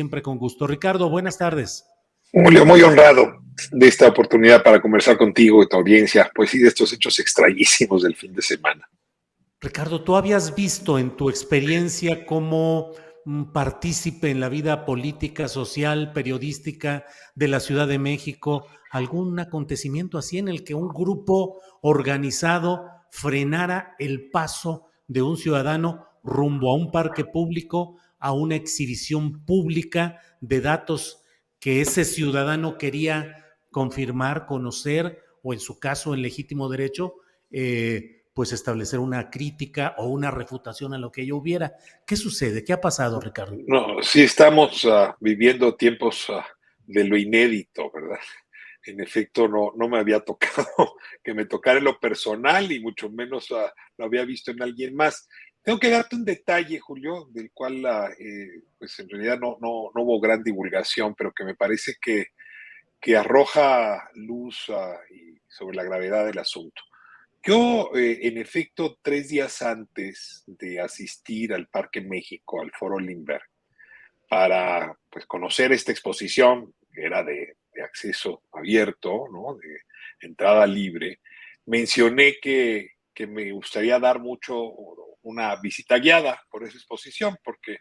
Siempre con gusto. Ricardo, buenas tardes. Julio, muy honrado de esta oportunidad para conversar contigo y tu audiencia, pues sí, de estos hechos extrañísimos del fin de semana. Ricardo, ¿tú habías visto en tu experiencia como partícipe en la vida política, social, periodística de la Ciudad de México algún acontecimiento así en el que un grupo organizado frenara el paso de un ciudadano rumbo a un parque público, a una exhibición pública de datos que ese ciudadano quería confirmar, conocer o en su caso en legítimo derecho, pues establecer una crítica o una refutación a lo que yo hubiera? ¿Qué sucede? ¿Qué ha pasado, Ricardo? No, sí estamos viviendo tiempos de lo inédito, ¿verdad? En efecto, no me había tocado que me tocara en lo personal y mucho menos lo había visto en alguien más. Tengo que darte un detalle, Julio, del cual pues en realidad no hubo gran divulgación, pero que me parece que arroja luz sobre la gravedad del asunto. Yo, en efecto, 3 días antes de asistir al Parque México, al Foro Limber, para pues, conocer esta exposición, que era de acceso abierto, ¿no? De entrada libre, mencioné que me gustaría dar mucho una visita guiada por esa exposición, porque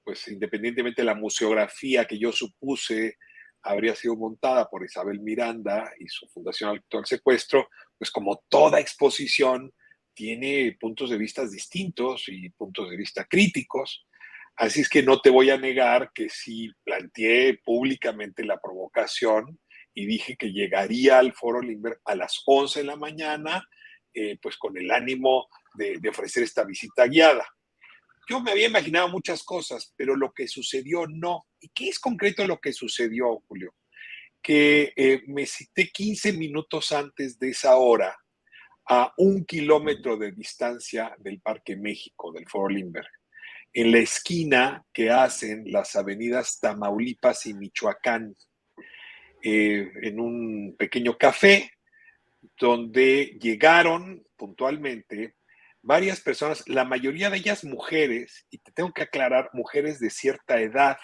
pues independientemente de la museografía que yo supuse habría sido montada por Isabel Miranda y su Fundación Alto al Secuestro, pues como toda exposición tiene puntos de vista distintos y puntos de vista críticos. Así es que no te voy a negar que sí planteé públicamente la provocación y dije que llegaría al Foro Limber a las 11 de la mañana, pues con el ánimo de ofrecer esta visita guiada. Yo me había imaginado muchas cosas, pero lo que sucedió no. ¿Y qué es concreto lo que sucedió, Julio? Que me cité 15 minutos antes de esa hora a 1 kilómetro de distancia del Parque México, del Foro Limber, en la esquina que hacen las avenidas Tamaulipas y Michoacán, en un pequeño café donde llegaron puntualmente varias personas, la mayoría de ellas mujeres, y te tengo que aclarar, mujeres de cierta edad,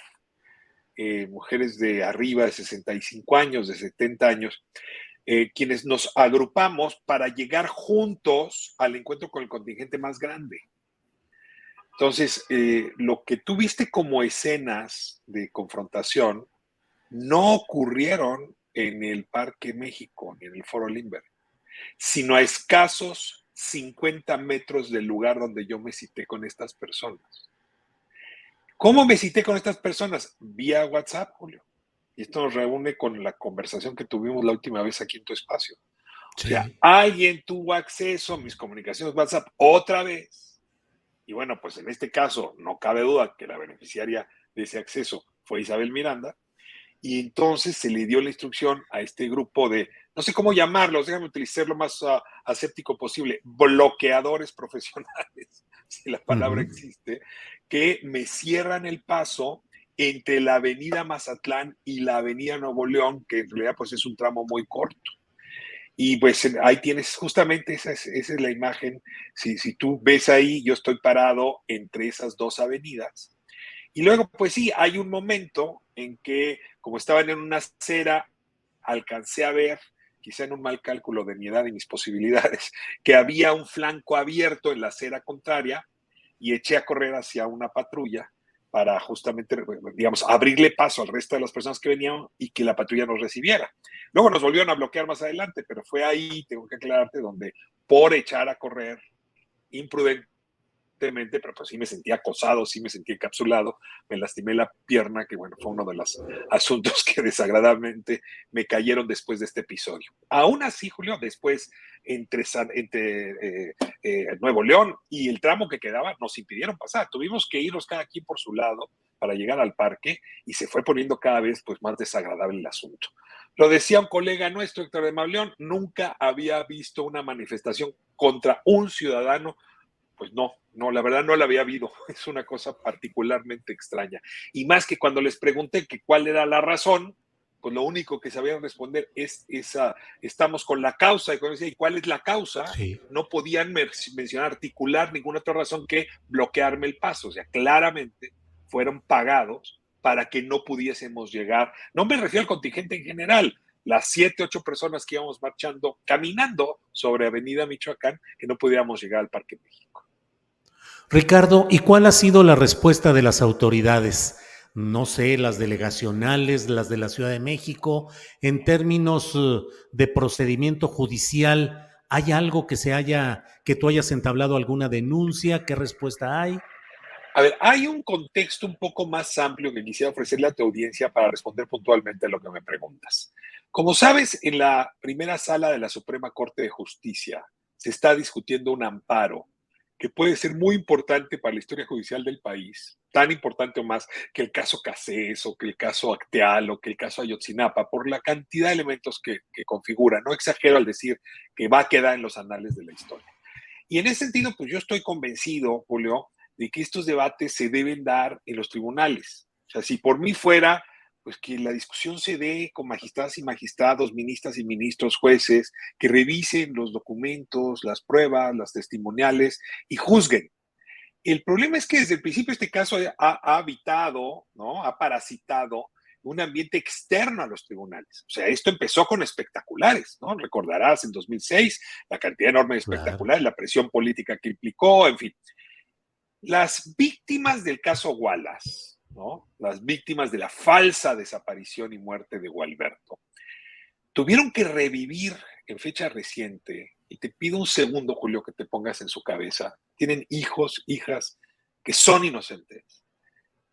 mujeres de arriba de 65 años, de 70 años, quienes nos agrupamos para llegar juntos al encuentro con el contingente más grande. Entonces, lo que tú viste como escenas de confrontación no ocurrieron en el Parque México, ni en el Foro Limber, sino a escasos 50 metros del lugar donde yo me cité con estas personas. ¿Cómo me cité con estas personas? Vía WhatsApp, Julio. Y esto nos reúne con la conversación que tuvimos la última vez aquí en tu espacio. O sea, Sí. alguien tuvo acceso a mis comunicaciones WhatsApp otra vez. Y bueno, pues en este caso no cabe duda que la beneficiaria de ese acceso fue Isabel Miranda. Y entonces se le dio la instrucción a este grupo de, no sé cómo llamarlos, déjame utilizar lo más aséptico posible, bloqueadores profesionales, si la palabra existe, que me cierran el paso entre la avenida Mazatlán y la avenida Nuevo León, que en realidad pues es un tramo muy corto. Y pues ahí tienes justamente esa es la imagen. Si tú ves ahí, yo estoy parado entre esas dos avenidas. Y luego, pues sí, hay un momento en que, como estaban en una acera, alcancé a ver, quizá en un mal cálculo de mi edad y mis posibilidades, que había un flanco abierto en la acera contraria y eché a correr hacia una patrulla para justamente, digamos, abrirle paso al resto de las personas que venían y que la patrulla nos recibiera. Luego nos volvieron a bloquear más adelante, pero fue ahí, tengo que aclararte, donde por echar a correr imprudente, pero pues sí me sentía acosado, sí me sentía encapsulado, me lastimé la pierna, que bueno, fue uno de los asuntos que desagradablemente me cayeron después de este episodio. Aún así, Julio, después entre Nuevo León y el tramo que quedaba, nos impidieron pasar, tuvimos que irnos cada quien por su lado para llegar al parque y se fue poniendo cada vez pues más desagradable el asunto. Lo decía un colega nuestro, Héctor de Mauleón, nunca había visto una manifestación contra un ciudadano. Pues no, la verdad no la había habido. Es una cosa particularmente extraña. Y más que cuando les pregunté que cuál era la razón, pues lo único que sabían responder es esa, estamos con la causa. Y cuando decía, ¿y cuál es la causa? Sí. No podían mencionar, articular ninguna otra razón que bloquearme el paso. O sea, claramente fueron pagados para que no pudiésemos llegar. No me refiero al contingente en general, las 7, 8 personas que íbamos marchando, caminando sobre Avenida Michoacán, que no pudiéramos llegar al Parque México. Ricardo, ¿y cuál ha sido la respuesta de las autoridades? No sé, las delegacionales, las de la Ciudad de México, en términos de procedimiento judicial, ¿hay algo que tú hayas entablado alguna denuncia? ¿Qué respuesta hay? A ver, hay un contexto un poco más amplio que quisiera ofrecerle a tu audiencia para responder puntualmente a lo que me preguntas. Como sabes, en la primera sala de la Suprema Corte de Justicia se está discutiendo un amparo que puede ser muy importante para la historia judicial del país, tan importante o más que el caso Cassés o que el caso Acteal o que el caso Ayotzinapa, por la cantidad de elementos que configura. No exagero al decir que va a quedar en los anales de la historia. Y en ese sentido, pues yo estoy convencido, Julio, de que estos debates se deben dar en los tribunales. O sea, si por mí fuera, pues que la discusión se dé con magistradas y magistrados, ministras y ministros, jueces, que revisen los documentos, las pruebas, las testimoniales y juzguen. El problema es que desde el principio este caso ha habitado, ¿no? Ha parasitado un ambiente externo a los tribunales. O sea, esto empezó con espectaculares, ¿no? Recordarás en 2006 la cantidad enorme de Claro. espectaculares, la presión política que implicó, en fin. Las víctimas del caso Wallace, ¿no? Las víctimas de la falsa desaparición y muerte de Gualberto, tuvieron que revivir en fecha reciente, y te pido un segundo, Julio, que te pongas en su cabeza, tienen hijos, hijas que son inocentes,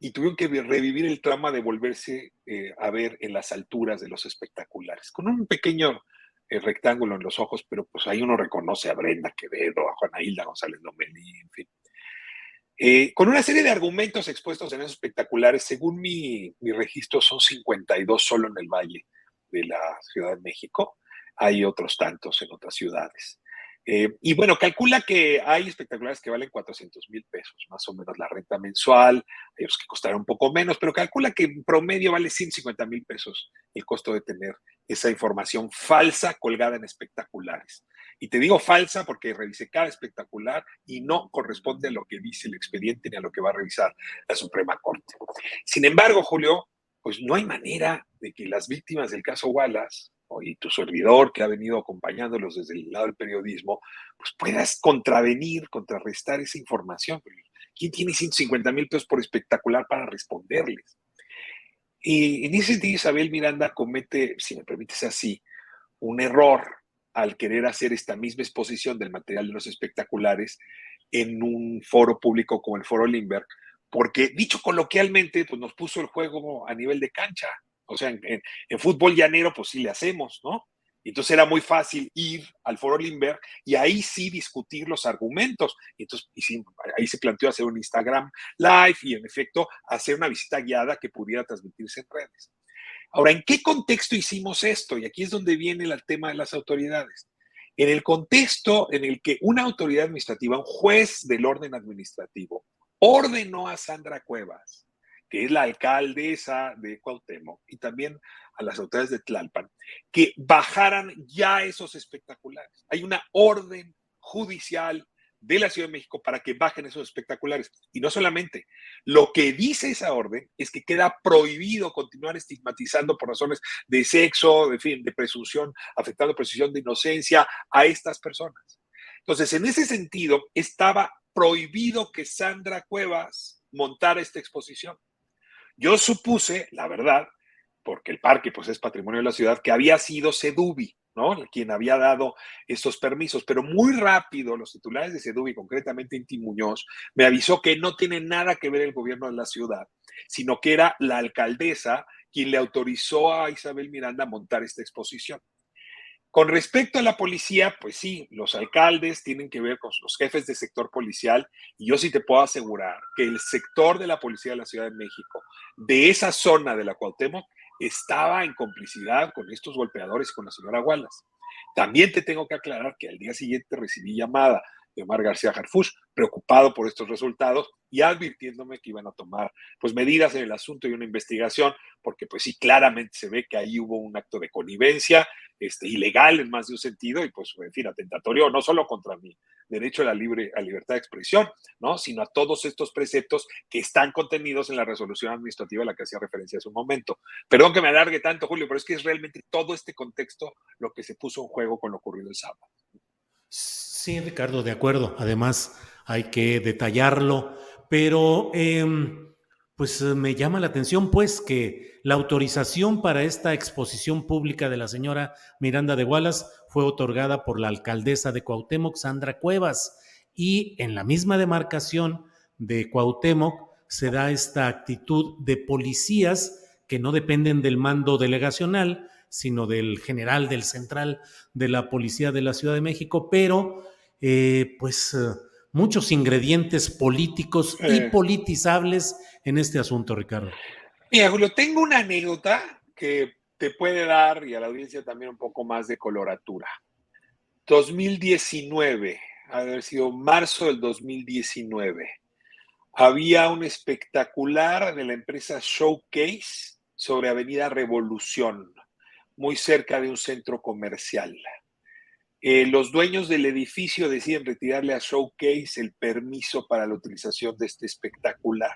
y tuvieron que revivir el trauma de volverse a ver en las alturas de los espectaculares, con un pequeño rectángulo en los ojos, pero pues ahí uno reconoce a Brenda Quevedo, a Juana Hilda González Lomelí, en fin. Con una serie de argumentos expuestos en esos espectaculares, según mi registro, son 52 solo en el Valle de la Ciudad de México. Hay otros tantos en otras ciudades. Y bueno, calcula que hay espectaculares que valen 400,000 pesos, más o menos la renta mensual, hay otros que costarán un poco menos, pero calcula que en promedio vale 150,000 pesos el costo de tener esa información falsa colgada en espectaculares. Y te digo falsa porque revisé cada espectacular y no corresponde a lo que dice el expediente ni a lo que va a revisar la Suprema Corte. Sin embargo, Julio, pues no hay manera de que las víctimas del caso Wallace y tu servidor que ha venido acompañándolos desde el lado del periodismo, pues puedas contravenir, contrarrestar esa información. ¿Quién tiene 150,000 pesos por espectacular para responderles? Y en ese sentido, Isabel Miranda comete, si me permites así, un error al querer hacer esta misma exposición del material de los espectaculares en un foro público como el Foro Limberg, porque dicho coloquialmente, pues nos puso el juego a nivel de cancha. O sea, en fútbol llanero, pues sí le hacemos, ¿no? Y entonces era muy fácil ir al Foro Limberg y ahí sí discutir los argumentos. Y entonces y sí, ahí se planteó hacer un Instagram Live y en efecto hacer una visita guiada que pudiera transmitirse en redes. Ahora, ¿en qué contexto hicimos esto? Y aquí es donde viene el tema de las autoridades. En el contexto en el que una autoridad administrativa, un juez del orden administrativo, ordenó a Sandra Cuevas, que es la alcaldesa de Cuauhtémoc, y también a las autoridades de Tlalpan, que bajaran ya esos espectaculares. Hay una orden judicial de la Ciudad de México para que bajen esos espectaculares. Y no solamente, lo que dice esa orden es que queda prohibido continuar estigmatizando por razones de sexo, de, fin, de presunción, afectando presunción de inocencia a estas personas. Entonces, en ese sentido, estaba prohibido que Sandra Cuevas montara esta exposición. Yo supuse, la verdad, porque el parque pues es patrimonio de la ciudad, que había sido Sedubi, ¿no? Quien había dado estos permisos, pero muy rápido los titulares de Sedubi, concretamente Inti Muñoz, me avisó que no tiene nada que ver el gobierno de la ciudad, sino que era la alcaldesa quien le autorizó a Isabel Miranda a montar esta exposición. Con respecto a la policía, pues sí, los alcaldes tienen que ver con los jefes de sector policial y yo sí te puedo asegurar que el sector de la policía de la Ciudad de México, de esa zona de la Cuauhtémoc, estaba en complicidad con estos golpeadores y con la señora Wallace. También te tengo que aclarar que al día siguiente recibí llamada de Omar García Harfuch, preocupado por estos resultados y advirtiéndome que iban a tomar pues medidas en el asunto y una investigación, porque pues sí, claramente se ve que ahí hubo un acto de connivencia ilegal en más de un sentido y pues, en fin, atentatorio no solo contra derecho a la libertad de expresión, ¿no? Sino a todos estos preceptos que están contenidos en la resolución administrativa a la que hacía referencia hace un momento. Perdón que me alargue tanto, Julio, pero es que es realmente todo este contexto lo que se puso en juego con lo ocurrido el sábado. Sí, Ricardo, de acuerdo. Además, hay que detallarlo, pero pues me llama la atención pues que la autorización para esta exposición pública de la señora Miranda de Wallace fue otorgada por la alcaldesa de Cuauhtémoc, Sandra Cuevas, y en la misma demarcación de Cuauhtémoc se da esta actitud de policías que no dependen del mando delegacional, sino del general, del central de la Policía de la Ciudad de México, pero muchos ingredientes políticos y politizables en este asunto, Ricardo. Mira, Julio, tengo una anécdota que te puede dar y a la audiencia también un poco más de coloratura. 2019, ha de haber sido marzo del 2019, había un espectacular de la empresa Showcase sobre Avenida Revolución, muy cerca de un centro comercial. Los dueños del edificio deciden retirarle a Showcase el permiso para la utilización de este espectacular.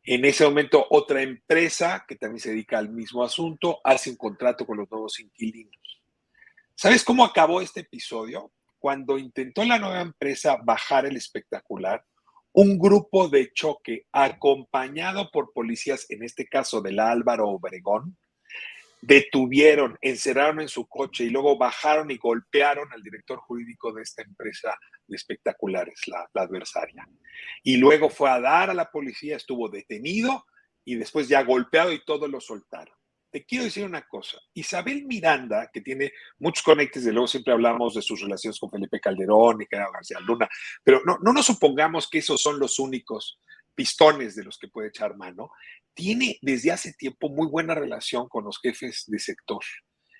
En ese momento, otra empresa que también se dedica al mismo asunto hace un contrato con los nuevos inquilinos. ¿Sabes cómo acabó este episodio? Cuando intentó la nueva empresa bajar el espectacular, un grupo de choque acompañado por policías, en este caso de la Álvaro Obregón, detuvieron, encerraron en su coche y luego bajaron y golpearon al director jurídico de esta empresa de espectaculares, la adversaria. Y luego fue a dar a la policía, estuvo detenido y después ya golpeado y todos lo soltaron. Te quiero decir una cosa, Isabel Miranda, que tiene muchos conectes, de luego siempre hablamos de sus relaciones con Felipe Calderón y Gerardo García Luna, pero no nos supongamos que esos son los únicos pistones de los que puede echar mano. Tiene desde hace tiempo muy buena relación con los jefes de sector.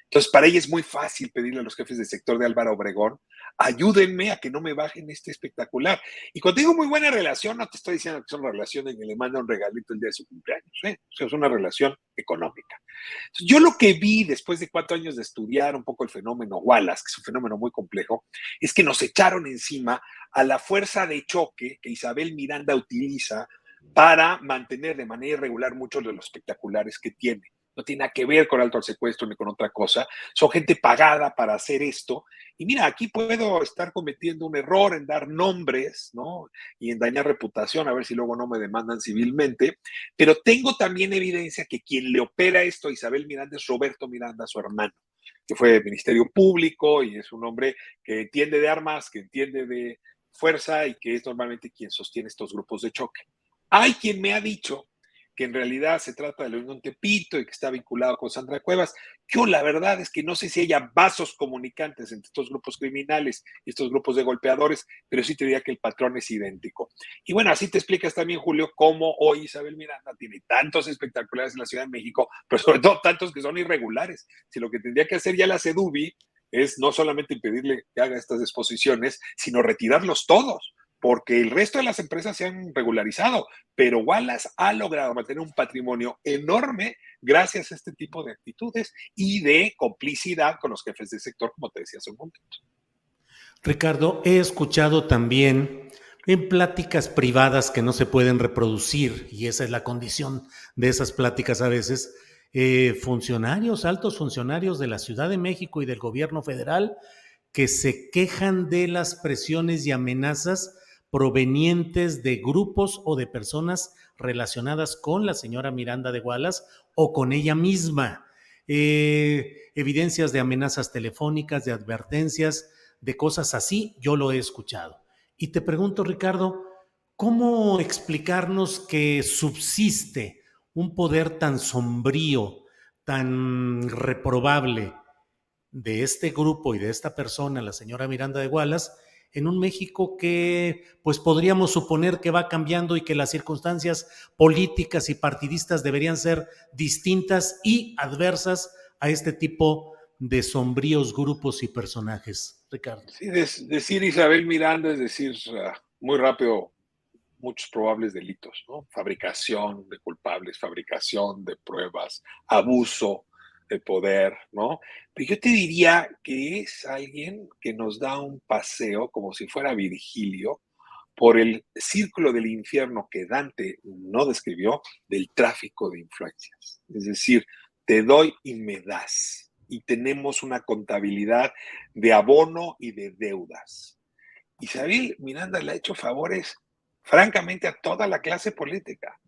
Entonces, para ella es muy fácil pedirle a los jefes de sector de Álvaro Obregón, ayúdenme a que no me bajen este espectacular. Y cuando digo muy buena relación, no te estoy diciendo que son relaciones que le manda un regalito el día de su cumpleaños, ¿eh? O sea, es una relación económica. Entonces, yo lo que vi después de 4 años de estudiar un poco el fenómeno Wallace, que es un fenómeno muy complejo, es que nos echaron encima a la fuerza de choque que Isabel Miranda utiliza para mantener de manera irregular muchos de los espectaculares que tiene. No tiene nada que ver con alto al secuestro ni con otra cosa. Son gente pagada para hacer esto. Y mira, aquí puedo estar cometiendo un error en dar nombres, ¿no? Y en dañar reputación, a ver si luego no me demandan civilmente. Pero tengo también evidencia que quien le opera esto a Isabel Miranda es Roberto Miranda, su hermano, que fue Ministerio Público y es un hombre que entiende de armas, que entiende de fuerza y que es normalmente quien sostiene estos grupos de choque. Hay quien me ha dicho que en realidad se trata de la Unión Tepito y que está vinculado con Sandra Cuevas. Yo la verdad es que no sé si haya vasos comunicantes entre estos grupos criminales y estos grupos de golpeadores, pero sí te diría que el patrón es idéntico. Y bueno, así te explicas también, Julio, cómo hoy Isabel Miranda tiene tantos espectaculares en la Ciudad de México, pero sobre todo tantos que son irregulares. Si lo que tendría que hacer ya la CEDUBI es no solamente impedirle que haga estas exposiciones, sino retirarlos todos, porque el resto de las empresas se han regularizado, pero Wallace ha logrado mantener un patrimonio enorme gracias a este tipo de actitudes y de complicidad con los jefes del sector, como te decía hace un momento. Ricardo, he escuchado también en pláticas privadas que no se pueden reproducir, y esa es la condición de esas pláticas a veces, funcionarios, altos funcionarios de la Ciudad de México y del gobierno federal que se quejan de las presiones y amenazas provenientes de grupos o de personas relacionadas con la señora Miranda de Wallace o con ella misma. Evidencias de amenazas telefónicas, de advertencias, de cosas así, yo lo he escuchado. Y te pregunto, Ricardo, ¿cómo explicarnos que subsiste un poder tan sombrío, tan reprobable de este grupo y de esta persona, la señora Miranda de Wallace, en un México que pues podríamos suponer que va cambiando y que las circunstancias políticas y partidistas deberían ser distintas y adversas a este tipo de sombríos grupos y personajes, Ricardo? Sí, decir Isabel Miranda es decir muy rápido muchos probables delitos, ¿no? Fabricación de culpables, fabricación de pruebas, abuso de poder, ¿no? Pero yo te diría que es alguien que nos da un paseo como si fuera Virgilio por el círculo del infierno que Dante no describió del tráfico de influencias. Es decir, te doy y me das. Y tenemos una contabilidad de abono y de deudas. Isabel Miranda le ha hecho favores, francamente, a toda la clase política,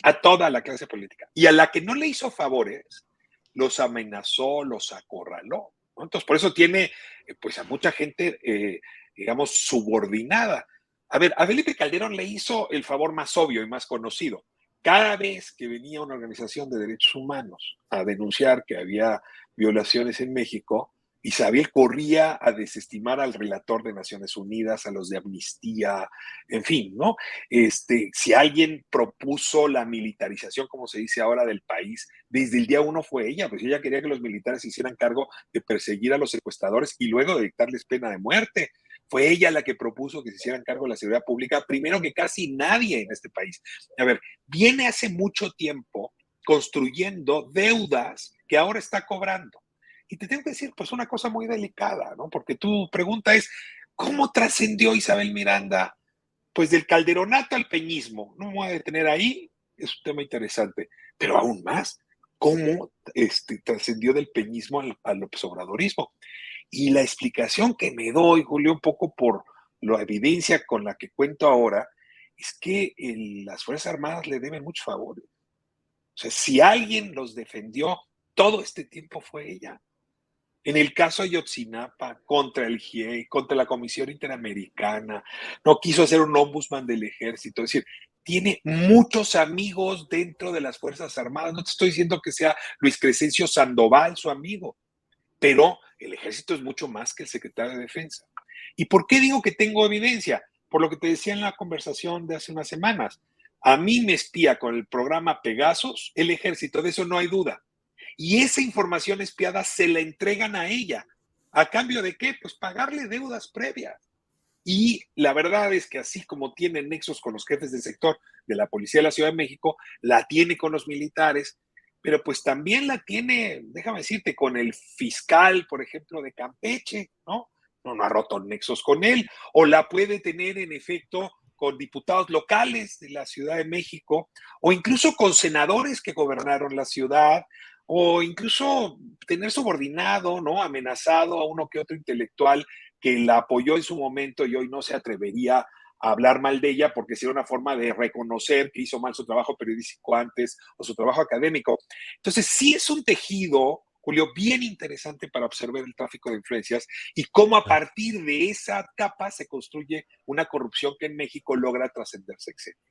a toda la clase política. Y a la que no le hizo favores, los amenazó, los acorraló, ¿no? Entonces, por eso tiene, pues, a mucha gente, digamos, subordinada. A ver, a Felipe Calderón le hizo el favor más obvio y más conocido. Cada vez que venía una organización de derechos humanos a denunciar que había violaciones en México, Isabel corría a desestimar al relator de Naciones Unidas, a los de Amnistía, en fin, ¿no? Si alguien propuso la militarización, como se dice ahora, del país, desde el día uno fue ella, pues ella quería que los militares se hicieran cargo de perseguir a los secuestradores y luego de dictarles pena de muerte. Fue ella la que propuso que se hicieran cargo de la seguridad pública, primero que casi nadie en este país. A ver, viene hace mucho tiempo construyendo deudas que ahora está cobrando. Y te tengo que decir, pues una cosa muy delicada, ¿no? Porque tu pregunta es, ¿cómo trascendió Isabel Miranda? Pues del calderonato al peñismo. No me voy a detener ahí, es un tema interesante. Pero aún más, ¿cómo trascendió del peñismo al observadorismo? Y la explicación que me doy, Julio, un poco por la evidencia con la que cuento ahora, es que las Fuerzas Armadas le deben muchos favores. O sea, si alguien los defendió todo este tiempo fue ella. En el caso de Ayotzinapa, contra el GIEI, contra la Comisión Interamericana, no quiso hacer un ombudsman del ejército, es decir, tiene muchos amigos dentro de las Fuerzas Armadas. No te estoy diciendo que sea Luis Crescencio Sandoval su amigo, pero el ejército es mucho más que el secretario de Defensa. ¿Y por qué digo que tengo evidencia? Por lo que te decía en la conversación de hace unas semanas. A mí me espía con el programa Pegasus el ejército, de eso no hay duda. Y esa información espiada se la entregan a ella. ¿A cambio de qué? Pues pagarle deudas previas. Y la verdad es que así como tiene nexos con los jefes del sector de la Policía de la Ciudad de México, la tiene con los militares, pero pues también la tiene, déjame decirte, con el fiscal, por ejemplo, de Campeche, ¿no? No ha roto nexos con él, o la puede tener en efecto con diputados locales de la Ciudad de México, o incluso con senadores que gobernaron la ciudad, o incluso tener subordinado, ¿no? Amenazado a uno que otro intelectual que la apoyó en su momento y hoy no se atrevería a hablar mal de ella porque sería una forma de reconocer que hizo mal su trabajo periodístico antes o su trabajo académico. Entonces, sí es un tejido, Julio, bien interesante para observar el tráfico de influencias y cómo a partir de esa capa se construye una corrupción que en México logra trascender sexenios.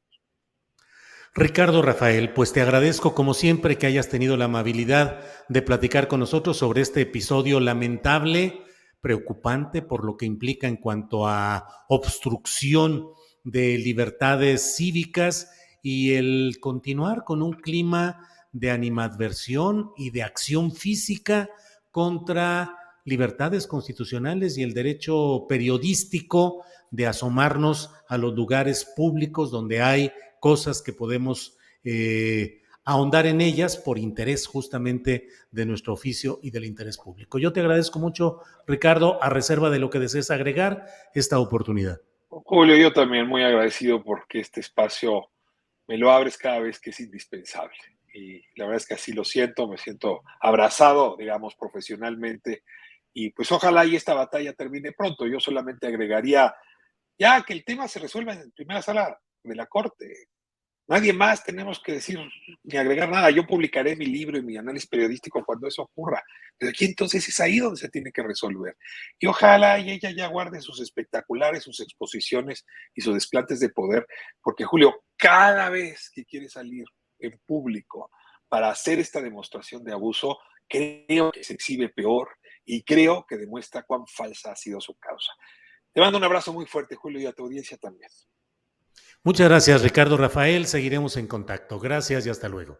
Ricardo Rafael, pues te agradezco como siempre que hayas tenido la amabilidad de platicar con nosotros sobre este episodio lamentable, preocupante por lo que implica en cuanto a obstrucción de libertades cívicas y el continuar con un clima de animadversión y de acción física contra libertades constitucionales y el derecho periodístico de asomarnos a los lugares públicos donde hay cosas que podemos ahondar en ellas por interés justamente de nuestro oficio y del interés público. Yo te agradezco mucho, Ricardo, a reserva de lo que desees agregar, esta oportunidad. Julio, yo también muy agradecido porque este espacio me lo abres cada vez que es indispensable. Y la verdad es que así lo siento, me siento abrazado, digamos, profesionalmente. Y pues ojalá y esta batalla termine pronto. Yo solamente agregaría ya que el tema se resuelva en primera sala de la Corte. Nadie más tenemos que decir ni agregar nada. Yo publicaré mi libro y mi análisis periodístico cuando eso ocurra. Pero aquí entonces es ahí donde se tiene que resolver. Y ojalá y ella ya guarde sus espectaculares, sus exposiciones y sus desplantes de poder, porque Julio, cada vez que quiere salir en público para hacer esta demostración de abuso, creo que se exhibe peor y creo que demuestra cuán falsa ha sido su causa. Te mando un abrazo muy fuerte, Julio, y a tu audiencia también. Muchas gracias, Ricardo Rafael. Seguiremos en contacto. Gracias y hasta luego.